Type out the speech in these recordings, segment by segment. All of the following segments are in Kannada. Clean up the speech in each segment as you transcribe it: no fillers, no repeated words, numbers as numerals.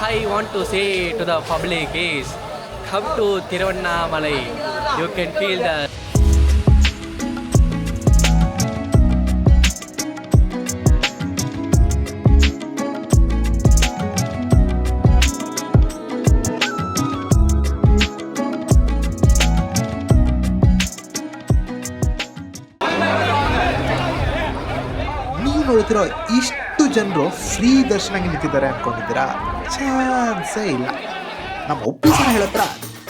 I want to say to the public is, come to Tiruvannamalai. You can feel the ನೀವು ನೋಡ್ತಿರೋ ಇಷ್ಟು ಜನರು ಫ್ರೀ ದರ್ಶನಕ್ಕೆ ನಿಂತಿದ್ದಾರೆ ಅಂದ್ಕೊಂಡಿದ್ದೀರಾ? ಚಾನ್ಸೇ ಇಲ್ಲ. ನಮ್ಮ ಒಪ್ಪಿಸನ ಹೇಳತ್ರ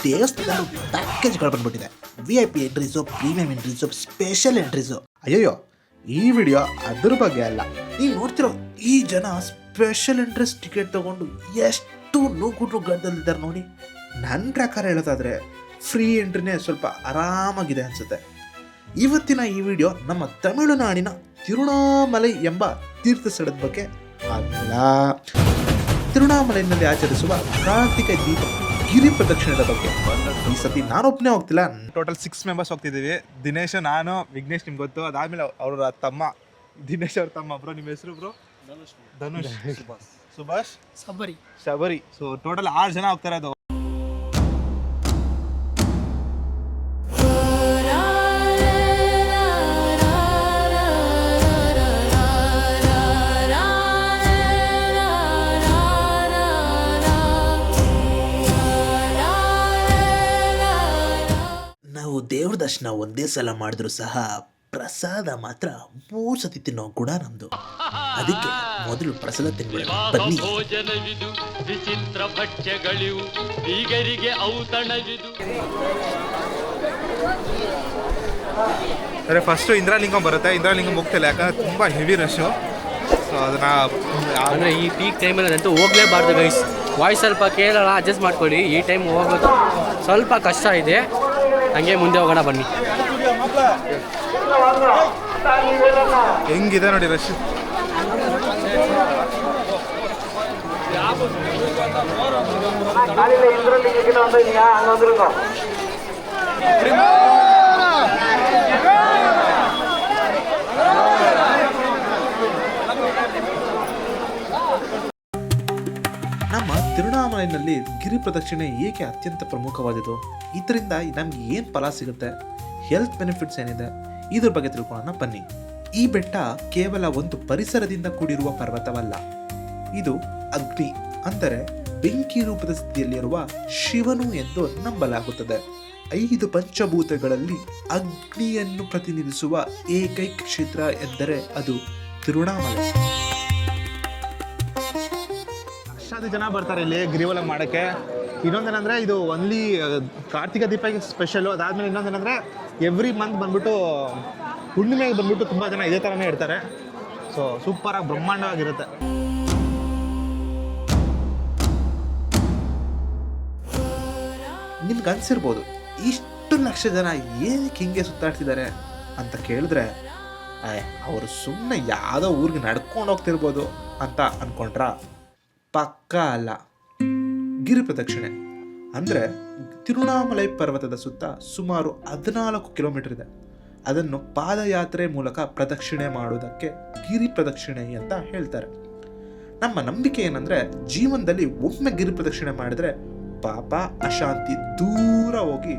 ದೇವಸ್ಥಾನದಲ್ಲೂ ಪ್ಯಾಕೇಜ್ಗಳು ಬಂದ್ಬಿಟ್ಟಿದೆ. VIP entries, premium entries, special entries. ಅಯ್ಯಯ್ಯೋ, ಈ ವಿಡಿಯೋ ಅದ್ರ ಬಗ್ಗೆ ಅಲ್ಲ. ನೀವು ನೋಡ್ತಿರೋ ಈ ಜನ ಸ್ಪೆಷಲ್ ಎಂಟ್ರೀಸ್ ಟಿಕೆಟ್ ತಗೊಂಡು ಎಷ್ಟು ನೂಕುಟುಗಡ್ಡಲ್ಲಿದ್ದಾರೆ ನೋಡಿ. ನನ್ನ ಪ್ರಕಾರ ಹೇಳೋದಾದರೆ ಫ್ರೀ ಎಂಟ್ರಿನೇ ಸ್ವಲ್ಪ ಆರಾಮಾಗಿದೆ ಅನಿಸುತ್ತೆ. ಇವತ್ತಿನ ಈ ವಿಡಿಯೋ ನಮ್ಮ ತಮಿಳುನಾಡಿನ ತಿರುಣಾಮಲೈ ಎಂಬ ತೀರ್ಥ ಸ್ಥಳದ ಬಗ್ಗೆ ಅಲ್ಲ, ತಿರುಣಾಮಲೈನಲ್ಲಿ ಆಚರಿಸುವ ಕಾರ್ತಿಕ ದೀಪ ಗಿರಿ ಪ್ರದಕ್ಷಿಣದ ಬಗ್ಗೆ. ಈ ಸತಿ ನಾನೊಬ್ಬನೇ ಹೋಗ್ತಿಲ್ಲ, ಟೋಟಲ್ 6 ಮೆಂಬರ್ಸ್ ಹೋಗ್ತಿದ್ದೀವಿ. ದಿನೇಶ್, ನಾನು, ವಿಘ್ನೇಶ್ ನಿಮ್ಗೆ ಗೊತ್ತು. ಅದಾದಮೇಲೆ ಅವರ ತಮ್ಮ ದಿನೇಶ್ ಅವ್ರ ತಮ್ಮ. ಬ್ರೋ, ನಿಮ್ಮ ಹೆಸರು bro? Dhanush, Subhash, Shabari. So total 6 ಜನ ಹೋಗ್ತಾರೆ. ಅದು ನಾವು ದೇವ್ರ ದರ್ಶನ ಒಂದೇ ಸಲ ಮಾಡಿದ್ರು ಸಹ ಪ್ರಸಾದ ಮಾತ್ರ 3 ಸತಿ ತಿನ್ನೋ ಕೂಡ ನಮ್ದು. ಅದಕ್ಕೆ ಮೊದಲು ಪ್ರಸಾದ ತಿನ್ಬಿಡೋಣ ಬನ್ನಿ. ಭೋಜನವಿದು ವಿಚಿತ್ರ ಭಕ್ಷ್ಯಗಳಿವು ಬೀಗರಿಗೆ ಔತಣವಿದು. ಸರಿ, ಫಸ್ಟು ಇಂದ್ರಲಿಂಗಂ ಬರುತ್ತೆ. ಇಂದ್ರಲಿಂಗಂ ಹೋಗ್ತಿಲ್ಲ, ಯಾಕಂದ್ರೆ ತುಂಬ ಹೆವಿ ರಶ್ಶು. ಸೊ ಅದನ್ನು ಅಂದರೆ ಈ ಪೀಕ್ ಟೈಮಲ್ಲಿ ಅಂತೂ ಹೋಗಲೇಬಾರ್ದು ಗೈಸ್. ವಾಯ್ಸ್ ಸ್ವಲ್ಪ ಕೇಳೋಣ, ಅಡ್ಜಸ್ಟ್ ಮಾಡ್ಕೊಳ್ಳಿ. ಈ ಟೈಮ್ ಹೋಗೋದು ಸ್ವಲ್ಪ ಕಷ್ಟ ಇದೆ. ಹಂಗೆ ಮುಂದೆ ಹೋಗೋಣ ಬನ್ನಿ. ಹೆಂಗಿದೆ ನೋಡಿ ರಶ್. ನಮ್ಮ ತಿರುಣಾಮಲೈನಲ್ಲಿ ಗಿರಿ ಪ್ರದಕ್ಷಿಣೆ ಏಕೆ ಅತ್ಯಂತ ಪ್ರಮುಖವಾದದ್ದು? ಇದರಿಂದ ನಮ್ಗೆ ಏನು ಫಲ ಸಿಗುತ್ತೆ, ಹೆಲ್ತ್ ಬೆನಿಫಿಟ್ಸ್ ಏನಿದೆ, ಇದ್ರ ಬಗ್ಗೆ ತಿಳ್ಕೊಳ್ಳೋಣ ಬನ್ನಿ. ಈ ಬೆಟ್ಟ ಕೇವಲ ಒಂದು ಪರಿಸರದಿಂದ ಕೂಡಿರುವ ಪರ್ವತವಲ್ಲ, ಇದು ಅಗ್ನಿ ಅಂದರೆ ಬೆಂಕಿ ರೂಪದ ಸ್ಥಿತಿಯಲ್ಲಿರುವ ಶಿವನು ಎಂದು ನಂಬಲಾಗುತ್ತದೆ. 5 ಪಂಚಭೂತಗಳಲ್ಲಿ ಅಗ್ನಿಯನ್ನು ಪ್ರತಿನಿಧಿಸುವ ಏಕೈಕ ಕ್ಷೇತ್ರ ಎಂದರೆ ಅದು ತಿರುಣಾಮಲೈ. ಲಕ್ಷಾದಿ ಜನ ಬರ್ತಾರೆ ಇಲ್ಲಿ ಗಿರಿವಲ ಮಾಡೋಕ್ಕೆ. ಇನ್ನೊಂದೇನೆಂದರೆ ಇದು ಒನ್ಲಿ ಕಾರ್ತಿಕ ದೀಪಕ್ಕೆ ಸ್ಪೆಷಲು. ಅದಾದಮೇಲೆ ಇನ್ನೊಂದೇನೆಂದರೆ ಎವ್ರಿ ಮಂತ್ ಬಂದ್ಬಿಟ್ಟು ಹುಣ್ಣಿಮೆಗೆ ಬಂದ್ಬಿಟ್ಟು ತುಂಬ ಜನ ಇದೇ ಥರನೇ ಇರ್ತಾರೆ. ಸೊ ಸೂಪರಾಗಿ ಬ್ರಹ್ಮಾಂಡವಾಗಿರುತ್ತೆ. ನಿಮ್ಗೆ ಅನ್ಸಿರ್ಬೋದು, ಇಷ್ಟು ಲಕ್ಷ ಜನ ಏನಕ್ಕೆ ಹಿಂಗೆ ಸುತ್ತಾಡ್ತಿದ್ದಾರೆ ಅಂತ ಕೇಳಿದ್ರೆ, ಅವರು ಸುಮ್ಮನೆ ಯಾವುದೋ ಊರಿಗೆ ನಡ್ಕೊಂಡು ಹೋಗ್ತಿರ್ಬೋದು ಅಂತ ಅಂದ್ಕೊಂಡ್ರ? ಪಕ್ಕ ಅಲ್ಲ. ಗಿರಿ ಪ್ರದಕ್ಷಿಣೆ ಅಂದರೆ ತಿರುಣಾಮಲೈ ಪರ್ವತದ ಸುತ್ತ ಸುಮಾರು 14 ಕಿಲೋಮೀಟರ್ ಇದೆ. ಅದನ್ನು ಪಾದಯಾತ್ರೆ ಮೂಲಕ ಪ್ರದಕ್ಷಿಣೆ ಮಾಡುವುದಕ್ಕೆ ಗಿರಿ ಪ್ರದಕ್ಷಿಣೆ ಅಂತ ಹೇಳ್ತಾರೆ. ನಮ್ಮ ನಂಬಿಕೆ ಏನಂದರೆ, ಜೀವನದಲ್ಲಿ ಒಮ್ಮೆ ಗಿರಿ ಪ್ರದಕ್ಷಿಣೆ ಮಾಡಿದರೆ ಪಾಪ ಅಶಾಂತಿ ದೂರ ಹೋಗಿ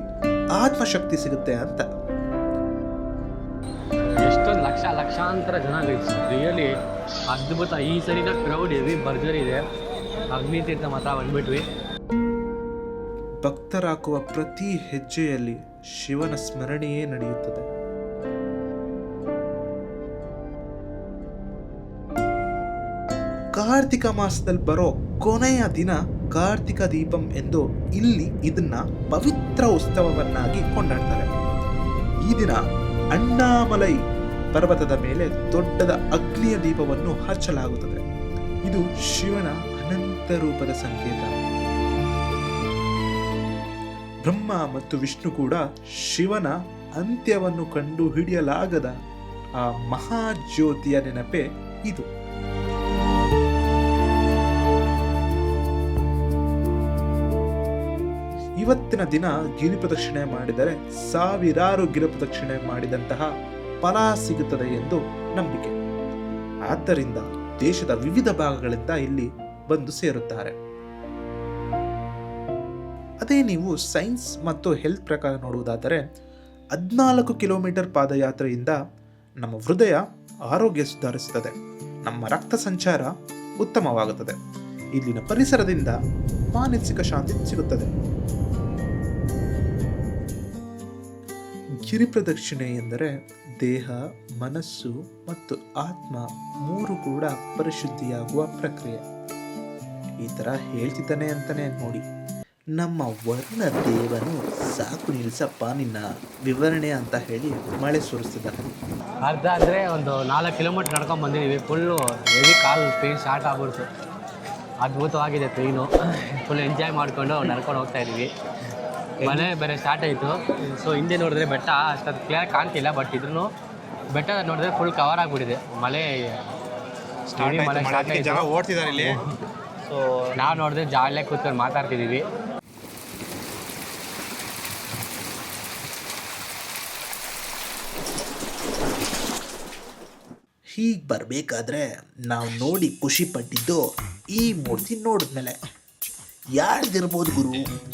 ಆತ್ಮಶಕ್ತಿ ಸಿಗುತ್ತೆ ಅಂತ. ಎಷ್ಟೊಂದು ಲಕ್ಷಾಂತರ ಜನ ರಿಯಲಿ ಅದ್ಭುತ. ಈ ಸರಿನ ಕ್ರೌಡ್ ಹೆವಿ ಭರ್ಜರಿ ಇದೆ. ಅಗ್ನಿ ತೀರ್ಥ ಮಾತ್ರ ಬಂದ್ಬಿಟ್ವಿ. ಭಕ್ತರಾಕುವ ಪ್ರತಿ ಹೆಜ್ಜೆಯಲ್ಲಿ ಶಿವನ ಸ್ಮರಣೆಯೇ ನಡೆಯುತ್ತದೆ. ಕಾರ್ತಿಕ ಮಾಸದಲ್ಲಿ ಬರೋ ಕೊನೆಯ ದಿನ ಕಾರ್ತಿಕ ದೀಪಂ ಎಂದು ಇಲ್ಲಿ ಇದನ್ನ ಪವಿತ್ರ ಉತ್ಸವವನ್ನಾಗಿ ಕೊಂಡಾಡ್ತಾರೆ. ಈ ದಿನ ಅಣ್ಣಾಮಲೈ ಪರ್ವತದ ಮೇಲೆ ದೊಡ್ಡದ ಅಗ್ನಿಯ ದೀಪವನ್ನು ಹಚ್ಚಲಾಗುತ್ತದೆ. ಇದು ಶಿವನ ಅನಂತ ರೂಪದ ಸಂಕೇತ. ಬ್ರಹ್ಮ ಮತ್ತು ವಿಷ್ಣು ಕೂಡ ಶಿವನ ಅಂತ್ಯವನ್ನು ಕಂಡು ಹಿಡಿಯಲಾಗದ ಆ ಮಹಾಜ್ಯೋತಿಯ ನೆನಪೇ ಇದು. ಇವತ್ತಿನ ದಿನ ಗಿರಿ ಪ್ರದಕ್ಷಿಣೆ ಮಾಡಿದರೆ ಸಾವಿರಾರು ಗಿರಿ ಪ್ರದಕ್ಷಿಣೆ ಮಾಡಿದಂತಹ ಫಲ ಸಿಗುತ್ತದೆ ಎಂದು ನಂಬಿಕೆ. ಆದ್ದರಿಂದ ದೇಶದ ವಿವಿಧ ಭಾಗಗಳಿಂದ ಇಲ್ಲಿ ಬಂದು ಸೇರುತ್ತಾರೆ. ಅದೇ ನೀವು ಸೈನ್ಸ್ ಮತ್ತು ಹೆಲ್ತ್ ಪ್ರಕಾರ ನೋಡುವುದಾದರೆ 14 ಕಿಲೋಮೀಟರ್ ಪಾದಯಾತ್ರೆಯಿಂದ ನಮ್ಮ ಹೃದಯ ಆರೋಗ್ಯ ಸುಧಾರಿಸುತ್ತದೆ, ನಮ್ಮ ರಕ್ತ ಸಂಚಾರ ಉತ್ತಮವಾಗುತ್ತದೆ, ಇಲ್ಲಿನ ಪರಿಸರದಿಂದ ಮಾನಸಿಕ ಶಾಂತಿ ಸಿಗುತ್ತದೆ. ಗಿರಿ ಪ್ರದಕ್ಷಿಣೆ ಎಂದರೆ ದೇಹ, ಮನಸ್ಸು ಮತ್ತು ಆತ್ಮ ಮೂರು ಕೂಡ ಪರಿಶುದ್ಧಿಯಾಗುವ ಪ್ರಕ್ರಿಯೆ. ಈ ಥರ ಹೇಳ್ತಿದ್ದಾನೆ ಅಂತಾನೆ ನೋಡಿ, ನಮ್ಮ ವರ್ಣ ದೇವನು ಸಾಕು ನಿಲ್ಸಪ್ಪ ನಿನ್ನ ವಿವರಣೆ ಅಂತ ಹೇಳಿ ಮಳೆ ಸುರಿಸ್ತಿದ್ದಾನೆ. ಅರ್ಧ ಅಂದರೆ ಒಂದು 4 ಕಿಲೋಮೀಟ್ರ್ ನಡ್ಕೊಂಡು ಬಂದಿದ್ದೀವಿ. ಫುಲ್ಲು ಹೆವಿ ಕಾಲು ಪೇನ್ ಸ್ಟಾರ್ಟ್ ಆಗ್ಬಿಡ್ತು. ಅದ್ಭುತವಾಗಿದೆ ಟ್ರೈನು. ಫುಲ್ ಎಂಜಾಯ್ ಮಾಡಿಕೊಂಡು ನಡ್ಕೊಂಡು ಹೋಗ್ತಾ ಇದ್ದೀವಿ. ಮಳೆ ಬೇರೆ ಸ್ಟಾರ್ಟ್ ಆಯಿತು. ಸೊ ಹಿಂದೆ ನೋಡಿದ್ರೆ ಬೆಟ್ಟ ಅಷ್ಟೊಂದು ಕ್ಲಿಯರ್ ಕಾಣ್ತಿಲ್ಲ, ಬಟ್ ಇದ್ರೂ ಬೆಟ್ಟ ನೋಡಿದ್ರೆ ಫುಲ್ ಕವರ್ ಆಗಿಬಿಟ್ಟಿದೆ. ಮಳೆ ಸ್ಟಾರ್ಟ್ ಆಯಿತು. ಓಡ್ತಿದ್ದಾರೆ ಇಲ್ಲಿ. ಸೊ ನಾವು ನೋಡಿದ್ರೆ ಜಾಲಿಯಾಗಿ ಕೂತ್ಕೊಂಡು ಮಾತಾಡ್ತಿದ್ದೀವಿ. ಹೀಗೆ ಬರಬೇಕಾದ್ರೆ ನಾವು ನೋಡಿ ಖುಷಿ ಪಟ್ಟಿದ್ದು ಈ ಮೂರ್ತಿ ನೋಡಿದ್ಮೇಲೆ ಯಾರ್ದಿರ್ಬೋದು ಗುರು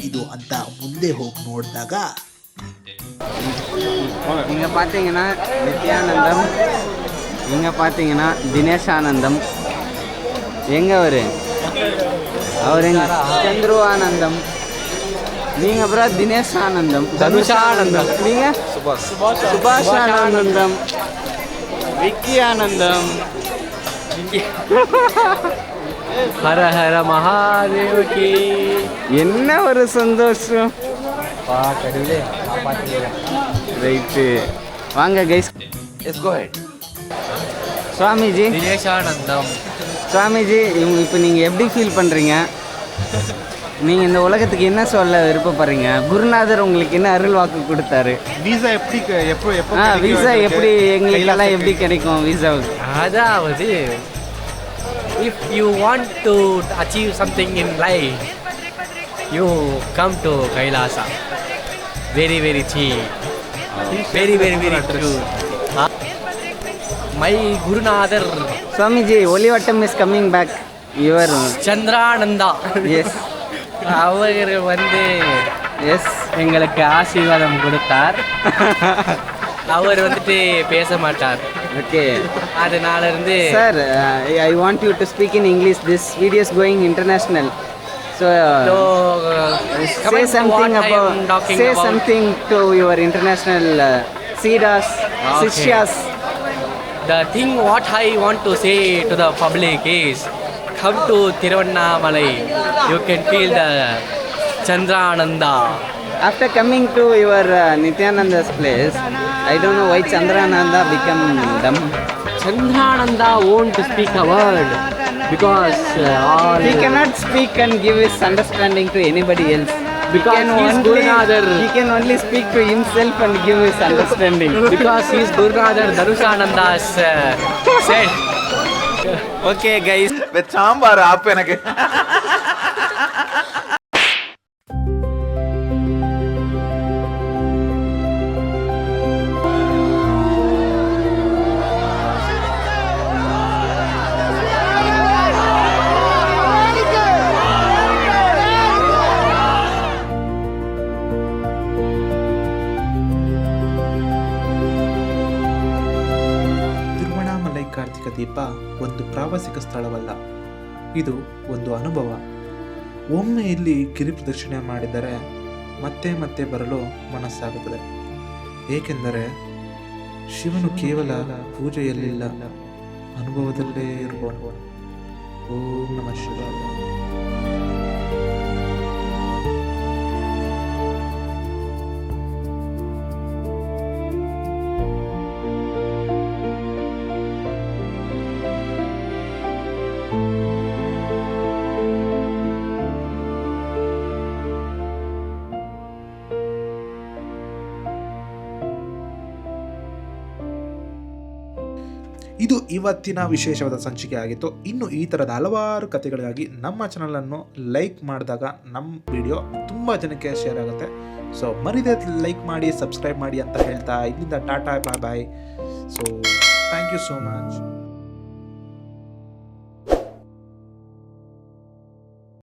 ಇದು ಅಂತ ಮುಂದೆ ಹೋಗಿ ನೋಡಿದಾಗ இங்கே பார்த்தீங்கன்னா நித்யானந்தம், இங்கே பார்த்தீங்கன்னா தினேஷ் ஆனந்தம், எங்கே அவர் எங்க சந்துரு ஆனந்தம், நீங்கள் அப்புறம் தினேஷ் ஆனந்தம், தனுஷானந்தம், நீங்கள் சுபாஷ் ஆனந்தம், விக்கி ஆனந்தம். ಹರ ಹರ ಮಹಾದೇವಕಿ. என்ன ஒரு சந்தோஷம். ಕಡಿಮೆ ரைட்டு வாங்க guys. Yes go head. Swamiji, தினேஷானந்தம். Swamiji, இப்போ நீங்கள் எப்படி ஃபீல் பண்ணுறீங்க? நீங்கள் இந்த உலகத்துக்கு என்ன சொல்ல விருப்பப்படுறீங்க? குருநாதர் உங்களுக்கு என்ன அருள் வாக்கு கொடுத்தாரு? வீசா எப்படி எப்போ வீசா எப்படி எங்களுக்கெல்லாம் எப்படி கிடைக்கும் வீசாவுக்கு? அதாவது if you want to achieve something in life, you come to Kailasa. Very very cheap. Very very very true. My Gurunadar Swamiji, Olivattam is coming back. Your Chandrananda. Yes. அவர் வந்து எஸ் எங்களுக்கு ஆசீர்வாதம் கொடுத்தார். அவர் வந்துட்டு பேச மாட்டார். ஓகே, அதனால இருந்து sir, I want you to speak in English. This video is going international. So say something about, say something to your international Siddhas, Sishyas. The thing what I want to say to the public is, come to Tiruvannamalai. You can feel the Chandrananda. After coming to your Nityananda's place, I don't know why Chandrananda become dumb. Chandrananda won't speak a word because all He cannot speak and give his understanding to anybody else. Because he is Gurunadar. He can only speak to himself and give his understanding. Because he is Gurunadar. Dhanushananda said. Okay guys. Sambar ಆಪ್ ನನಗೆ. ತಿರುವಣ್ಣಾಮಲೈ ಕಾರ್ತಿಕ ದೀಪ ಒಂದು ಪ್ರಾವಾಸಿಕ ಸ್ಥಳವಲ್ಲ, ಇದು ಒಂದು ಅನುಭವ. ಒಮ್ಮೆ ಇಲ್ಲಿ ಗಿರಿ ಪ್ರದಕ್ಷಿಣೆ ಮಾಡಿದರೆ ಮತ್ತೆ ಮತ್ತೆ ಬರಲು ಮನಸ್ಸಾಗುತ್ತದೆ. ಏಕೆಂದರೆ ಶಿವನು ಕೇವಲ ಪೂಜೆಯಲ್ಲಿಲ್ಲ, ಅನುಭವದಲ್ಲೇ ಇರುವನು. ಓಂ ನಮಃ ಶಿವಾಯ. ಇದು ಇವತ್ತಿನ ವಿಶೇಷವಾದ ಸಂಚಿಕೆ ಆಗಿತ್ತು. ಇನ್ನು ಈ ಥರದ ಹಲವಾರು ಕಥೆಗಳಿಗಾಗಿ ನಮ್ಮ ಚಾನಲನ್ನು ಲೈಕ್ ಮಾಡಿದಾಗ ನಮ್ಮ ವಿಡಿಯೋ ತುಂಬ ಜನಕ್ಕೆ ಶೇರ್ ಆಗುತ್ತೆ. ಸೊ ಮರಿದೇ ಲೈಕ್ ಮಾಡಿ, ಸಬ್ಸ್ಕ್ರೈಬ್ ಮಾಡಿ ಅಂತ ಹೇಳ್ತಾ ಇಲ್ಲಿಂದ ಟಾಟಾ bye bye. So thank you so much.